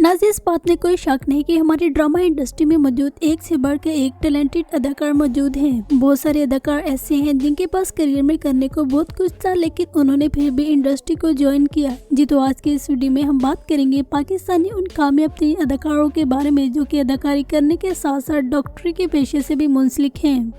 Nazi इस बात में कोई शक नहीं कि हमारी ड्रामा इंडस्ट्री में मौजूद एक से बढ़कर एक टैलेंटेड अदाकार मौजूद हैं। बहुत सारे अदाकार ऐसे हैं जिनके पास करियर में करने को बहुत कुछ था, लेकिन उन्होंने फिर भी इंडस्ट्री को ज्वाइन किया। जी तो आज के इस वीडियो में हम बात करेंगे पाकिस्तानी उन कामयाब तीन अदाकारों के बारे में जो कि अदाकारी करने के साथ साथ डॉक्टरी के पेशे से भी मुंसलिक हैं।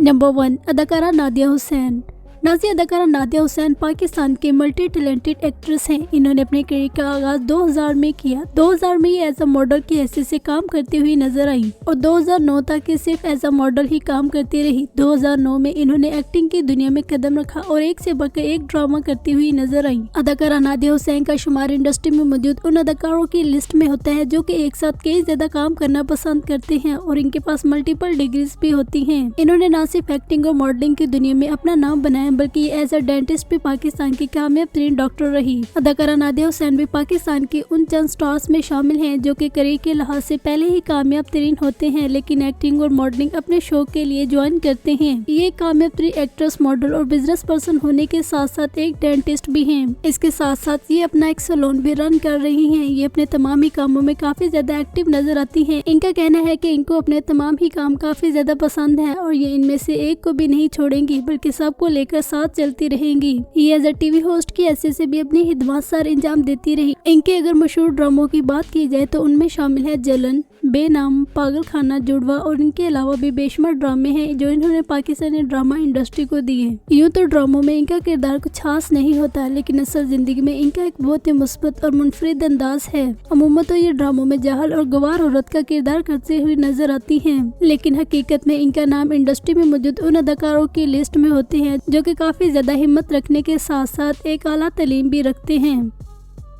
नंबर 1, अदाकारा नादिया हुसैन। नाज़ी अदाकारा नादिया हुसैन पाकिस्तान के मल्टी टैलेंटेड एक्ट्रेस हैं। इन्होंने अपने करियर का आगाज 2000 में किया। 2000 में ये एज अ मॉडल की हैसियत से काम करती हुई नजर आई और 2009 तक ये सिर्फ एज अ मॉडल ही काम करती रही। 2009 में इन्होंने एक्टिंग की दुनिया में कदम रखा और एक से बढ़कर एक ड्रामा करती हुई नजर आई। अदाकारा नादिया हुसैन का शुमार इंडस्ट्री में मौजूद उन अदाकारों की लिस्ट में होता है जो कि एक साथ कई ज्यादा काम करना पसंद करते हैं और इनके पास मल्टीपल डिग्रीज भी होती हैं। इन्होंने न सिर्फ एक्टिंग और मॉडलिंग की दुनिया में अपना नाम बनाया बल्कि एज अ डेंटिस्ट भी पाकिस्तान की कामयाब तरीन डॉक्टर रही। अदाकारा नादिया हुसैन भी पाकिस्तान के उन चंद स्टार्स में शामिल हैं जो कि करियर के लिहाज से पहले ही कामयाब तरीन होते हैं, लेकिन एक्टिंग और मॉडलिंग अपने शौक के लिए ज्वाइन करते हैं। ये कामयाब तरीन एक्ट्रेस, मॉडल और बिजनेस पर्सन होने के साथ साथ एक डेंटिस्ट भी हैं। इसके साथ साथ ये अपना एक सैलून भी रन कर रही हैं। ये अपने तमाम ही कामों में काफी ज्यादा एक्टिव नजर आती हैं। इनका कहना है कि इनको अपने तमाम ही काम काफी ज्यादा पसंद है और ये इनमें से एक को भी नहीं छोड़ेंगी बल्कि सबको लेकर साथ चलती रहेंगी। ये एज अ टीवी होस्ट की हैसियत से भी अपनी खिदमत सर अंजाम देती रही। इनके अगर मशहूर ड्रामों की बात की जाए तो उनमें शामिल है जलन, बेनाम, पागल खाना, जुड़वा और इनके अलावा भी बेशुमार ड्रामे हैं जो इन्होंने पाकिस्तानी ड्रामा इंडस्ट्री को दिए। यूँ तो ड्रामों में इनका किरदार कुछ खास नहीं होता, लेकिन असल जिंदगी में इनका एक बहुत ही मुस्बत और मुनफरिद अंदाज है। अमूमन तो ये ड्रामों में जाहल और गवार औरत का किरदार करते हुए नजर आती हैं, लेकिन हकीकत में इनका नाम इंडस्ट्री में मौजूद उन अदाकारों की लिस्ट में होते हैं जो कि काफी ज्यादा हिम्मत रखने के साथ साथ एक आला तालीम भी रखते हैं।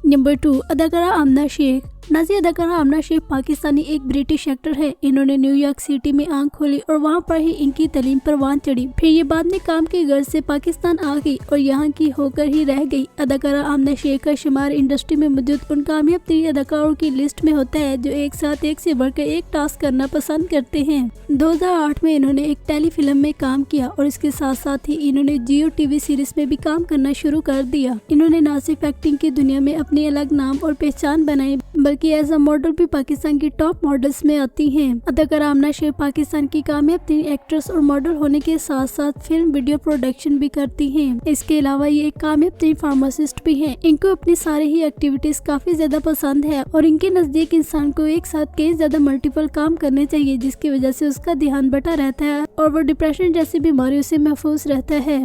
नंबर 2, अदाकारा आमना शेख। नाज़ी अदाकारा आमना शेख पाकिस्तानी एक ब्रिटिश एक्टर है। इन्होंने न्यूयॉर्क सिटी में आंख खोली और वहां पर ही इनकी तालीम परवान चढ़ी। फिर ये बाद में काम की गर्ज से पाकिस्तान आ गई और यहाँ की होकर ही रह गई। अदाकारा आमना शेख का शुमार इंडस्ट्री में मौजूद उन कामयाब तीन अदाकारों की लिस्ट में होता है जो एक साथ एक से बढ़कर एक टास्क करना पसंद करते हैं। 2008 में इन्होंने एक टेली फिल्म में काम किया और इसके साथ साथ ही इन्होंने जियो टीवी सीरीज में भी काम करना शुरू कर दिया। इन्होंने न सिर्फ एक्टिंग की दुनिया में अपनी अलग नाम और पहचान बनाई बल्कि एज अ मॉडल भी पाकिस्तान की टॉप मॉडल्स में आती हैं। अदाकारा आमना शेख पाकिस्तान की कामयाब तीन एक्ट्रेस और मॉडल होने के साथ साथ फिल्म वीडियो प्रोडक्शन भी करती हैं। इसके अलावा ये एक कामयाब तीन फार्मासिस्ट भी हैं। इनको अपनी सारी ही एक्टिविटीज काफी ज्यादा पसंद है और इनके नजदीक इंसान को एक साथ कई ज्यादा मल्टीपल काम करने चाहिए, जिसकी वजह से उसका ध्यान बटा रहता है और वो डिप्रेशन जैसी बीमारियों से महफूज रहता है।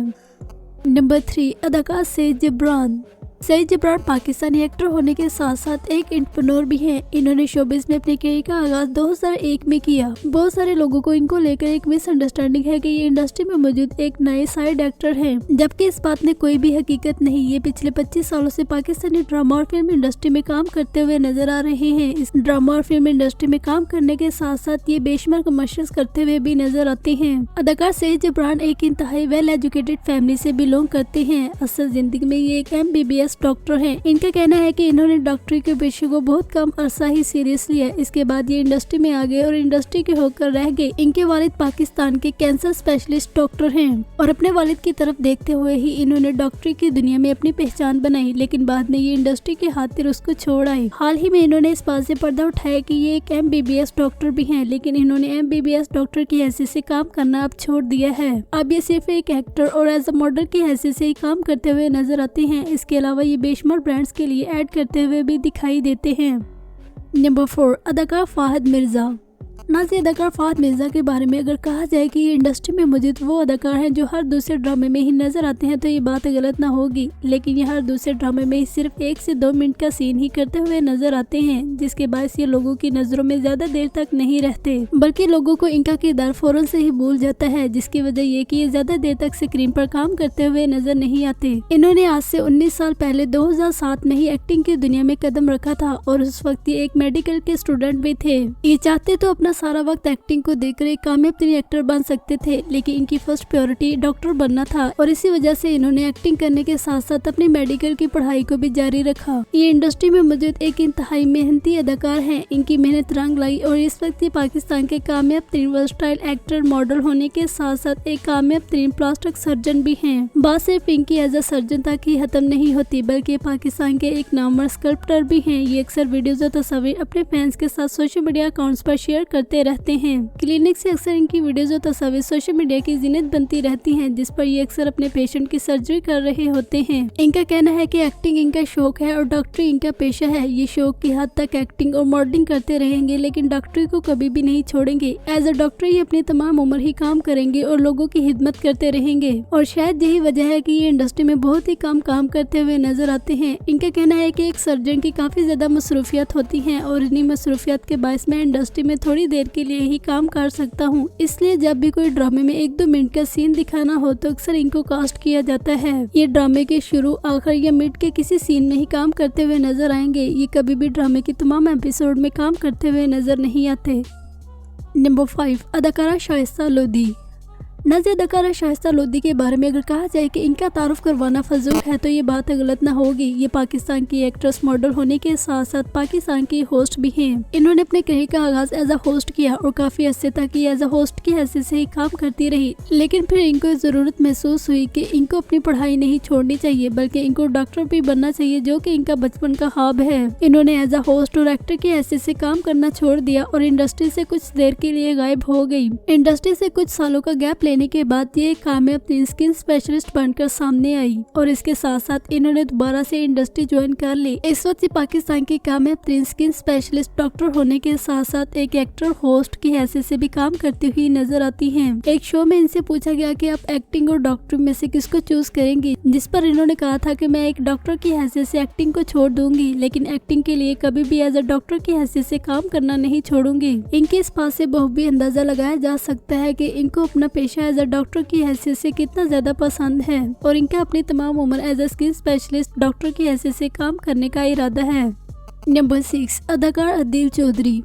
नंबर 3, अदाकार सईद जबरान। सईद जबरान पाकिस्तानी एक्टर होने के साथ साथ एक एंटरप्रेन्योर भी हैं। इन्होंने शोबिज़ में अपने करियर का आगाज 2001 में किया। बहुत सारे लोगों को इनको लेकर एक मिसअंडरस्टैंडिंग है कि ये इंडस्ट्री में मौजूद एक नए साइड एक्टर हैं, जबकि इस बात में कोई भी हकीकत नहीं। ये पिछले 25 सालों से पाकिस्तानी ड्रामा और फिल्म इंडस्ट्री में काम करते हुए नजर आ रहे हैं। इस ड्रामा और फिल्म इंडस्ट्री में काम करने के साथ साथ ये बेशुमार कमर्शियल्स करते हुए भी नजर आते हैं। अदाकार सईद जबरान एक इंतहाई वेल एजुकेटेड फैमिली से बिलोंग करते हैं। असल जिंदगी में ये एक MBBS डॉक्टर हैं। इनका कहना है कि इन्होंने डॉक्टरी के पेशे को बहुत कम अरसा ही सीरियस लिया। इसके बाद ये इंडस्ट्री में आ गए और इंडस्ट्री के होकर रह गए। इनके वालिद पाकिस्तान के कैंसर स्पेशलिस्ट डॉक्टर हैं और अपने वालिद की तरफ देखते हुए ही इन्होंने डॉक्टरी की दुनिया में अपनी पहचान बनाई, लेकिन बाद में ये इंडस्ट्री के खातिर उसको छोड़ आए। हाल ही में इन्होंने इस बात से पर्दा उठाया कि ये एक MBBS डॉक्टर भी हैं, लेकिन इन्होंने MBBS डॉक्टर की हैसियत से काम करना अब छोड़ दिया है। अब ये सिर्फ एक एक्टर और एज अ मॉडल की हैसियत से ही काम करते हुए नजर आते हैं। इसके अलावा ये बेशुमार ब्रांड्स के लिए ऐड करते हुए भी दिखाई देते हैं। नंबर 4, अदाकार फाहद मिर्जा। नाज़ी अदाकार फाहद मिर्जा के बारे में अगर कहा जाए कि ये इंडस्ट्री में मौजूद वो अदाकार हैं जो हर दूसरे ड्रामे में ही नजर आते हैं तो ये बात गलत ना होगी, लेकिन ये हर दूसरे ड्रामे में सिर्फ 1 से 2 मिनट का सीन ही करते हुए नजर आते हैं, जिसके बायस ये लोगों की नजरों में ज्यादा देर तक नहीं रहते, बल्कि लोगों को इनका किरदार फौरन से ही भूल जाता है, जिसकी वजह ये कि ये ज्यादा देर तक स्क्रीन पर काम करते हुए नजर नहीं आते। इन्होंने आज से 19 साल पहले 2007 में ही एक्टिंग की दुनिया में कदम रखा था और उस वक्त ये एक मेडिकल के स्टूडेंट भी थे। ये चाहते तो अपना सारा वक्त एक्टिंग को देकर एक कामयाब तरीन एक्टर बन सकते थे, लेकिन इनकी फर्स्ट प्रायोरिटी डॉक्टर बनना था और इसी वजह से इन्होंने एक्टिंग करने के साथ साथ अपनी मेडिकल की पढ़ाई को भी जारी रखा। ये इंडस्ट्री में मौजूद एक इंतहाई मेहनती अदाकार हैं। इनकी मेहनत रंग लाई और इस वक्त ये पाकिस्तान के कामयाब तरीन वर्सटाइल एक्टर मॉडल होने के साथ साथ एक कामयाब तरीन प्लास्टिक सर्जन भी हैं। बात सिर्फ इनकी एज अ सर्जन तक ही खत्म नहीं होती, बल्कि पाकिस्तान के एक नामवर स्कल्प्टर भी हैं। ये अक्सर वीडियोज और तस्वीर अपने फैंस के साथ सोशल मीडिया अकाउंट्स पर शेयर करते रहते हैं। क्लिनिक से अक्सर इनकी वीडियोज और तस्वीर सोशल मीडिया की जिन्नत बनती रहती हैं, जिस पर ये अक्सर अपने पेशेंट की सर्जरी कर रहे होते हैं। इनका कहना है कि एक्टिंग इनका शौक है और डॉक्टरी इनका पेशा है। ये शौक की हद तक एक्टिंग और मॉडलिंग करते रहेंगे, लेकिन डॉक्टरी को कभी भी नहीं छोड़ेंगे। एज अ डॉक्टर ये अपनी तमाम उम्र ही काम करेंगे और लोगों की हिदमत करते रहेंगे और शायद यही वजह है कि ये इंडस्ट्री में बहुत ही कम काम करते हुए नजर आते हैं। इनका कहना है कि एक सर्जन की काफी ज्यादा मसरूफियत होती है और इन्हीं मसरूफियत के बायस मैं इंडस्ट्री में थोड़ी देर के लिए ही काम कर सकता हूँ, इसलिए जब भी कोई ड्रामे में 1-2 मिनट का सीन दिखाना हो तो अक्सर इनको कास्ट किया जाता है। ये ड्रामे के शुरू, आखिर या मिड के किसी सीन में ही काम करते हुए नजर आएंगे। ये कभी भी ड्रामे की तमाम एपिसोड में काम करते हुए नजर नहीं आते। नंबर 5, अदाकारा शाइस्ता लोधी। नाज़िया अदाकारा शाइस्ता लोधी के बारे में अगर कहा जाए कि इनका तारुफ करवाना फजूल है तो ये बात गलत ना होगी। ये पाकिस्तान की एक्ट्रेस मॉडल होने के साथ साथ पाकिस्तान की होस्ट भी हैं। इन्होंने अपने करियर का आगाज एज अ होस्ट किया और काफी अरसे तक ये एज अ होस्ट की हैसियत से ही काम करती रही, लेकिन फिर इनको जरूरत महसूस हुई कि इनको अपनी पढ़ाई नहीं छोड़नी चाहिए, बल्कि इनको डॉक्टर भी बनना चाहिए, जो कि इनका बचपन का ख्वाब है। इन्होंने एज अ होस्ट और एक्टर की हैसियत से काम करना छोड़ दिया और इंडस्ट्री से कुछ देर के लिए गायब हो गई। इंडस्ट्री से कुछ सालों का गैप लेने के बाद ये कामयाब स्किन स्पेशलिस्ट बनकर सामने आई और इसके साथ साथ इन्होंने दोबारा से इंडस्ट्री ज्वाइन कर ली। इस वक्त पाकिस्तान की कामयाब स्किन स्पेशलिस्ट डॉक्टर होने के साथ साथ एक एक्टर होस्ट की हैसियत से भी काम करती हुई नजर आती हैं। एक शो में इनसे पूछा गया कि आप एक्टिंग और डॉक्टर में से किसको चूज करेंगी, जिस पर इन्होंने कहा था कि मैं एक डॉक्टर की हैसियत से एक्टिंग को छोड़ दूंगी, लेकिन एक्टिंग के लिए कभी भी एज अ डॉक्टर की हैसियत से काम करना नहीं छोड़ूंगी। इनके इस बात से बखूबी अंदाजा लगाया जा सकता है कि इनको अपना पेशा एज अ डॉक्टर की हैसियत से कितना ज्यादा पसंद है और इनका अपनी तमाम उम्र as a skin specialist doctor की हैसियत से काम करने का इरादा है। नंबर 6, अदाकार अदील चौधरी।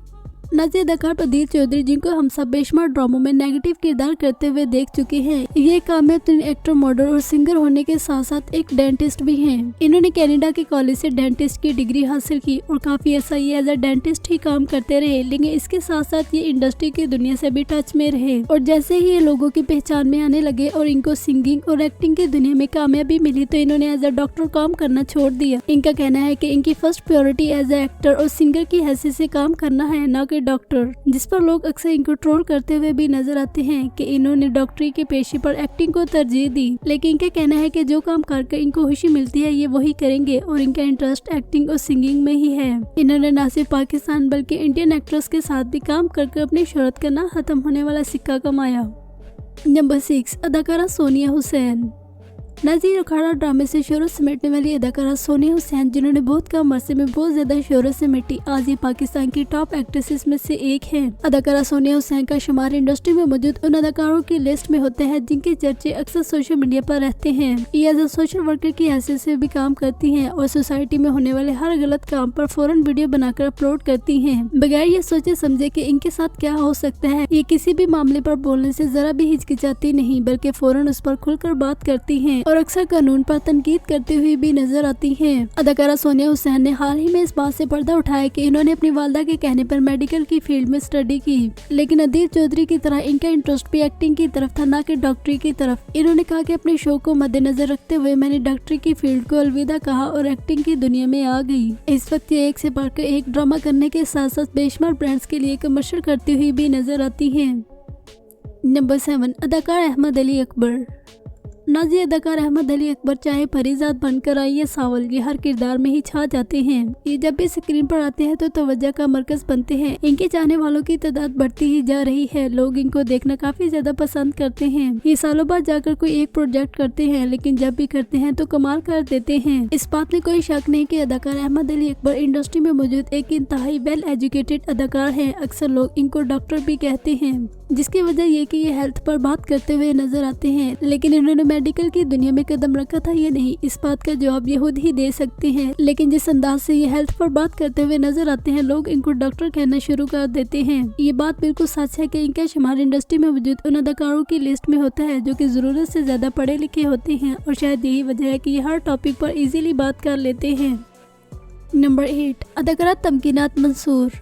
नाज़िया अदाकार अदील चौधरी, जिनको हम सब बेशुमार ड्रामों में नेगेटिव किरदार करते हुए देख चुके हैं, ये कामयाब एक्टर, मॉडल और सिंगर होने के साथ साथ एक डेंटिस्ट भी हैं। इन्होंने कनाडा के कॉलेज से डेंटिस्ट की डिग्री हासिल की और काफी ऐसा ये एज अ डेंटिस्ट ही काम करते रहे, लेकिन इसके साथ साथ ये इंडस्ट्री की दुनिया से भी टच में रहे और जैसे ही ये लोगों की पहचान में आने लगे और इनको सिंगिंग और एक्टिंग की दुनिया में कामयाबी मिली तो इन्होंने एज अ डॉक्टर काम करना छोड़ दिया। इनका कहना है कि इनकी first priority as a actor और सिंगर की हैसियत से काम करना है, न कि डॉक्टर, जिस पर लोग अक्सर इनको ट्रोल करते हुए भी नजर आते हैं कि इन्होंने डॉक्टरी के पेशे पर एक्टिंग को तरजीह दी। लेकिन इनका कहना है कि जो काम करके इनको खुशी मिलती है ये वही करेंगे और इनका इंटरेस्ट एक्टिंग और सिंगिंग में ही है। इन्होंने न सिर्फ पाकिस्तान बल्कि इंडियन एक्ट्रेस के साथ भी काम करके अपनी शोहरत का ना खत्म होने वाला सिक्का कमाया। नंबर 6, अदाकारा सोनिया हुसैन। नाज़िया अखाड़ा ड्रामे से शोहरत समेटने वाली अदाकारा सोनिया हुसैन, जिन्होंने बहुत कम अरसे में बहुत ज्यादा शोहरत समेटी, आज ये पाकिस्तान की टॉप एक्ट्रेसेस में से एक है। अदाकारा सोनिया हुसैन का शुमार इंडस्ट्री में मौजूद उन अदाकारों की लिस्ट में होता है जिनके चर्चे अक्सर सोशल मीडिया पर रहते हैं। ये एज अ सोशल वर्कर की हैसियत से भी काम करती हैं और सोसाइटी में होने वाले हर गलत काम पर फौरन वीडियो बनाकर अपलोड करती हैं, बगैर ये सोचे समझे कि इनके साथ क्या हो सकता है। ये किसी भी मामले पर बोलने से जरा भी हिचकिचाती नहीं, बल्कि फौरन उस पर खुलकर बात करती हैं और अक्सर कानून पर तनकीद करते हुए भी नजर आती हैं। अदाकारा सोनिया हुसैन ने हाल ही में इस बात से पर्दा उठाया कि इन्होंने अपनी वालदा के कहने पर मेडिकल की फील्ड में स्टडी की, लेकिन अदील चौधरी की तरह इनका इंटरेस्ट भी एक्टिंग की तरफ था, न कि डॉक्टरी की तरफ। इन्होंने कहा कि अपने शो को मद्देनजर रखते हुए मैंने डॉक्टरी की फील्ड को अलविदा कहा और एक्टिंग की दुनिया में आ गई। इस वक्त ये एक से बढ़कर एक ड्रामा करने के साथ साथ बेशुमार ब्रांड्स के लिए कमर्शियल करती हुई भी नजर आती है। नंबर 7, अदाकार अहमद अली अकबर। नाज़िया अदाकार अहमद अली अकबर चाहे फरीजाद बनकर आई या सावल, ये हर किरदार में ही छा जाते हैं। ये जब भी स्क्रीन पर आते हैं तो तवज्जो का मरकज बनते हैं। इनके चाहने वालों की तादाद बढ़ती ही जा रही है। लोग इनको देखना काफी ज्यादा पसंद करते हैं। ये सालों बाद जाकर कोई एक प्रोजेक्ट करते हैं, लेकिन जब भी करते हैं तो कमाल कर देते हैं। इस बात में कोई शक नहीं कि अदाकार अहमद अली अकबर इंडस्ट्री में मौजूद एक इंतहाई वेल एजुकेटेड अदाकार है। अक्सर लोग इनको डॉक्टर भी कहते हैं, जिसकी वजह ये कि ये हेल्थ पर बात करते हुए नजर आते हैं, लेकिन इन्होंने मेडिकल की दुनिया में कदम रखा था या नहीं, इस बात का जवाब ये खुद ही दे सकते हैं। लेकिन जिस अंदाज से ये हेल्थ पर बात करते हुए नजर आते हैं, लोग इनको डॉक्टर कहना शुरू कर देते हैं। ये बात बिल्कुल सच है कि इनका शुमार इंडस्ट्री में मौजूद उन अदाकारों की लिस्ट में होता है जो कि जरूरत से ज्यादा पढ़े लिखे होते हैं, और शायद यही वजह है कि ये हर टॉपिक पर इजीली बात कर लेते हैं। नंबर 8, अदाकारा तमकीनात मंसूर।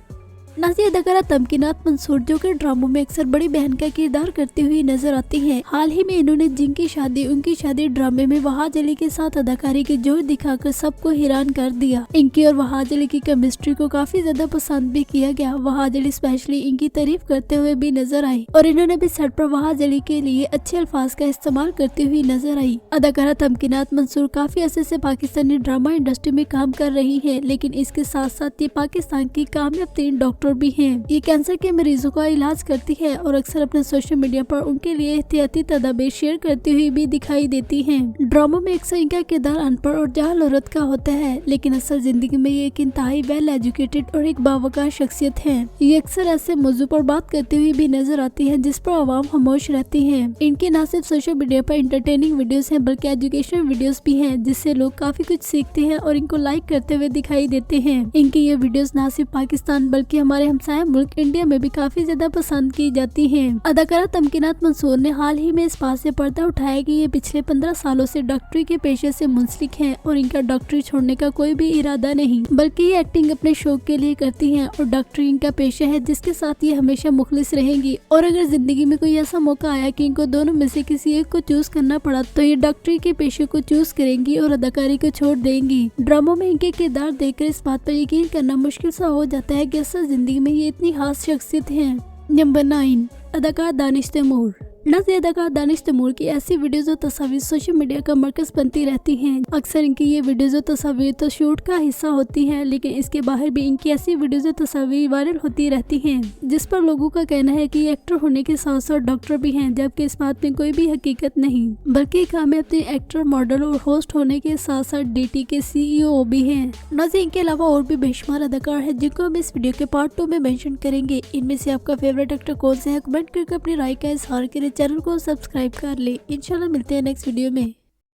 नाज़ी अदाकारा तमकीनात मंसूर जो कि ड्रामों में अक्सर बड़ी बहन का किरदार करती हुई नजर आती हैं। हाल ही में इन्होंने जिनकी शादी उनकी शादी ड्रामे में वहाज अली के साथ अदाकारी के जोर दिखाकर सबको हैरान कर दिया। इनकी और वहाज अली की केमिस्ट्री को काफी ज्यादा पसंद भी किया गया। वहाज अली स्पेशली इनकी तारीफ करते हुए भी नजर आई और इन्होंने भी सेट पर वहाज अली के लिए अच्छे अल्फाज का इस्तेमाल करती हुई नजर आई। अदाकारा तमकीनात मंसूर काफी अरसे से पाकिस्तानी ड्रामा इंडस्ट्री में काम कर रही है, लेकिन इसके साथ साथ ये पाकिस्तान की कामयाब तीन डॉक्टर भी हैं। ये कैंसर के मरीजों का इलाज करती है और अक्सर अपने सोशल मीडिया पर उनके लिए एहतियाती तदाबीर शेयर करती हुई भी दिखाई देती हैं। ड्रामों में अक्सर इनका किरदार अनपढ़ और जाहिल औरत का होता है, लेकिन असल जिंदगी में ये एक इंतहाई वेल एजुकेटेड और एक बावकार शख्सियत है। ये अक्सर ऐसे मौजू पर बात करती हुई भी नजर आती है जिस पर आवाम खामोश रहती है। इनके न सिर्फ सोशल मीडिया पर इंटरटेनिंग वीडियोस हैं, बल्कि एजुकेशनल वीडियोस भी हैं, जिससे लोग काफी कुछ सीखते हैं और इनको लाइक करते हुए दिखाई देते हैं। इनकी ये वीडियोस न सिर्फ पाकिस्तान बल्कि हमारे हमसाया मुल्क इंडिया में भी काफी ज्यादा पसंद की जाती हैं। अदाकारा तमकीनात मंसूर ने हाल ही में इस बात से पर्दा उठाया कि ये पिछले 15 सालों से डॉक्टरी के पेशे से मुंसलिक हैं और इनका डॉक्टरी छोड़ने का कोई भी इरादा नहीं, बल्कि ये एक्टिंग अपने शौक के लिए करती हैं और डॉक्टरी इनका पेशा है जिसके साथ ये हमेशा मुखलिस रहेंगी। और अगर जिंदगी में कोई ऐसा मौका आया कि इनको दोनों में से किसी एक को चूज करना पड़ा तो ये डॉक्टरी के पेशे को चूज करेंगी और अदाकारी को छोड़ देंगी। ड्रामों में इनके किरदार देखकर इस बात पर यकीन करना मुश्किल सा हो जाता है कि असल जिंदगी में ये इतनी खास शख्सियत हैं। नंबर 9, अदाकार दानिश तैमूर। नाज़ी अदाकार दानिश तैमूर की ऐसी वीडियोज और तस्वीर सोशल मीडिया का मरकज बनती रहती हैं। अक्सर इनकी ये वीडियोज और तस्वीर तो शूट का हिस्सा होती हैं, लेकिन इसके बाहर भी इनकी ऐसी वीडियोज और तस्वीर वायरल होती रहती हैं, जिस पर लोगों का कहना है कि ये एक्टर होने के साथ साथ डॉक्टर भी हैं, जबकि इस बात में कोई भी हकीकत नहीं, बल्कि कामयाब एक्टर, मॉडल और होस्ट होने के साथ साथ DT के CEO भी हैं। नाज़ी इनके अलावा और भी बेशुमार अदाकार है जिनको हम इस वीडियो के पार्ट 2 में मेंशन करेंगे। इनमें से आपका फेवरेट एक्टर कौन से है, कमेंट करके अपनी राय का इजहार करें। चैनल को सब्सक्राइब कर ले। इंशाल्लाह मिलते हैं नेक्स्ट वीडियो में।